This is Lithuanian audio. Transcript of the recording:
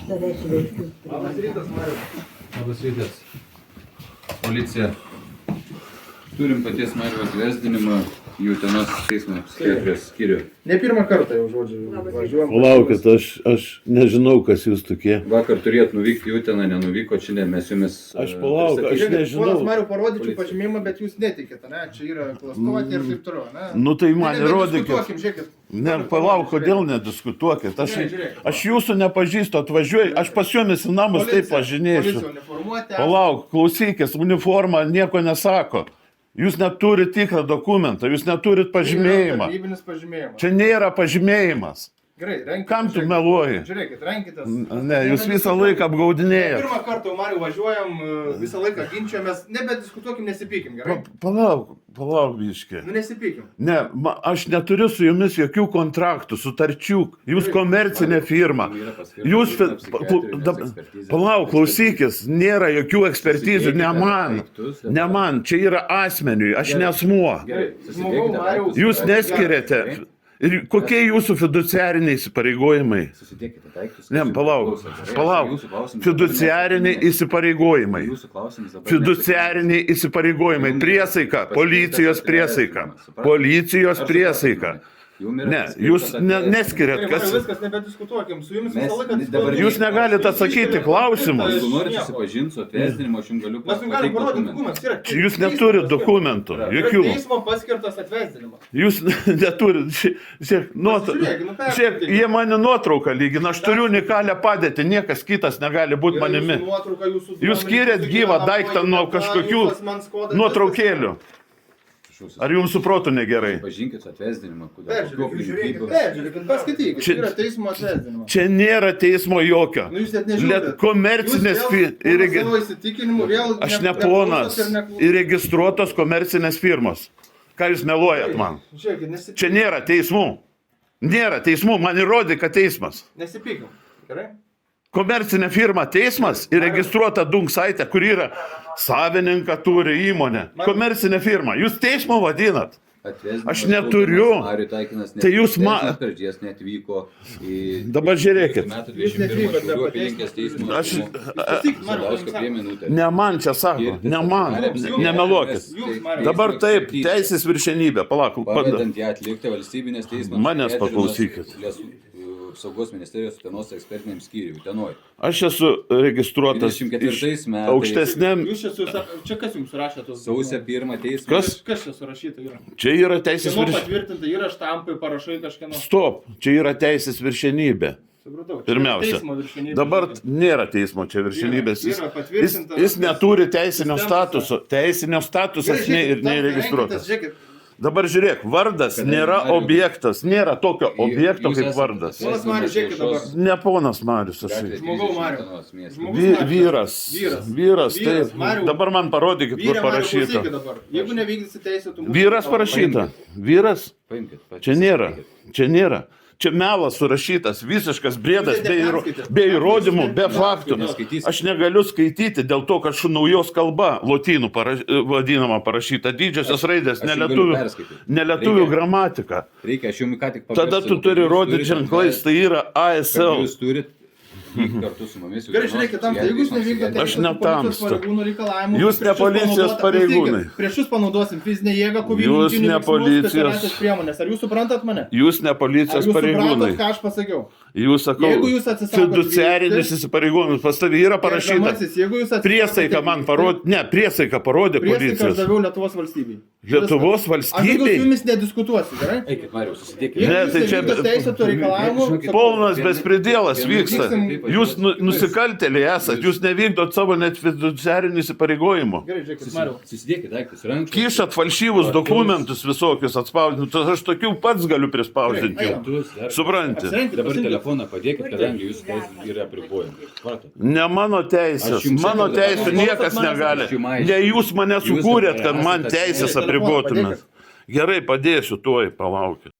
Labas rytas, Marius. Labas rytas. Policija. Turim paties Mario atvesdinimą į Utenos teismo psichiatrijos skyrių. Ne pirmą kartą jau, žodžiu, važiuojam. Palaukit, aš nežinau, kas jūs tokie. Vakar turėt nuvykti į Uteną, nenuvyko, čia ne, mes jumis... Aš palauk, aš nežinau. Ponas Mariu, parodyčiau pažymėjimą, bet jūs netikite, ne? Čia yra klastoti ir taip toliau, ne? Nu tai man įrodykit. Diskutuokim, žiūrėkit. Ne, palauk, kodėl nediskutuokit? Aš jūsų nepažįstu, atvažiuoju, aš pas jumis į namus taip važinėsiu. Palauk, klausykis, uniforma nieko nesako. Jūs neturit tikrą dokumentą, jūs neturit pažymėjimą. Tarnybinis pažymėjimas. Čia nėra pažymėjimas. Gerai, renkitės. Kam tu meluoji? Žiūrėkit, renkitės. Ne, jūs visą laiką apgaudinėjat. Pirmą kartą, Mariu, važiuojam, visą laiką ginčiamės, nebediskutuokim, nesipykim, gerai? Palauk, biškį. Nu, nesipykim. Ne, aš neturiu su jumis jokių kontraktų, sutarčių. Jūs komercinė firma. Jūs... Palauk, klausykis, nėra jokių ekspertizių, ne man, čia yra asmeniui, aš nesmuo. Jūs neskiriate. Ir kokie jūsų fiduciariniai įsipareigojimai? Ne, palauk. Fiduciariniai įsipareigojimai. Fiduciariniai įsipareigojimai. Priesaika, policijos priesaika. Policijos priesaika. Ne, jūs neskiriat, kas... Viskas, nebediskutuokim, su jumis visą laiką diskutuokim. Jūs negalite atsakyti klausimus. Jeigu norite susipažinti su atvesdinimu, aš jums galiu pateikti dokumentą. Jūs neturit dokumentų, jokių. Teismo paskirtas atvesdinimas. Jūs neturit, žiūrėk, jie mane nuotrauką lygina, aš turiu unikalią padėtį, niekas kitas negali būti manimi. Jūs skiriat gyvą daiktą nuo kažkokių nuotraukėlių. Ar jums suprotų negerai? Pažinkit su atvesdinimu. Peržiūrėkit, paskaitykit, čia yra teismo atvesdinimas. Čia nėra teismo jokio. Nu jūs net nežiūrėt. Komercinės Aš ne ponas. Įregistruotos komercinės firmos. Ką jūs meluojat man? Čia nėra teismų. Nėra teismų, man įrodė, kad teismas. Nesipykim, gerai? Komercinė firma teismas įregistruota Dungsaitė, kur yra savininką turi įmonė. Komercinė firma. Jūs teismo vadinat? Aš neturiu. Tai jūs Dabar žiūrėkit. Ne man čia sako. Ne man. Nemeluokit. Dabar taip, teisės viršenybė. Palauk. Manęs paklausykit. Saugos ministerijos Utenos ekspertiniam skyriui Utenoj. Aš esu registruotas aukštesniam... Čia kas jums surašė tos... Sausio 1 teismas. Kas čia surašyta yra? Čia yra teisės viršenybė. Patvirtinta yra štampai, parašai kažkieno. Stop, čia yra teisės viršenybė. Pirmiausia, dabar nėra teismo čia viršenybės. Jis neturi teisinio statuso. Teisinio statusas neįregistruotas. Dabar žiūrėk, vardas nėra objektas, nėra tokio objekto kaip vardas. Ponas Marius, žiūrėkit dabar. Ne ponas Marius, Žmogau Marius. Vyras, taip. Dabar man parodykit, kur parašyta. Jeigu nevykdysi teisėtų... Vyras parašyta. Vyras? Čia nėra. Čia melas surašytas, visiškas briedas, be įrodymų, be faktų. Aš negaliu skaityti dėl to, kad naujos kalba lotynų vadinama parašyta, didžiosios raidės, nelietuvių gramatika. Tada tu turi rodyti ženklais, tai yra ASL. Gerai, žiūrėkit, jeigu jūs nevykdote policijos pareigūnų reikalavimų, jūs ne policijos pareigūnai. Prieš jūs panaudosim fizinę jėgą, kovinių specialiasias priemonės. Ar jūs suprantat mane? Jūs ne policijos pareigūnai. Ar jūs suprantat, ką aš pasakiau? Jūs sakau, fiduciarinis įsipareigojimas, pas tavį yra parašyta. Priesaika man parodė, ne, priesaika parodė policijos. Priesaika aš daviau Lietuvos valstybei. Lietuvos valstybei? Aš su jumis nediskutuosiu, gerai? Eikit, Marius, susidėkit. Ne, tai čia polnas bespridėlas vyksta. Jūs nusikaltėliai esat, jūs nevykdot savo net fiduciarinių įsipareigojimų. Gerai, žiūrėkit, Mariau. Susidėkit daiktus ranką. Kišat falšyvus dokumentus visokius atspausdintus, aš tokių pats galiu prispausdinti. Supranti? Dabar telefoną padėkit, kadangi jūsų teisės yra apribojami. Ne mano teisės. Mano teisų niekas negali. Ne jūs mane sukūrėt, kad man teisės apribotumėt. Gerai, padėsiu tuoj, palaukit.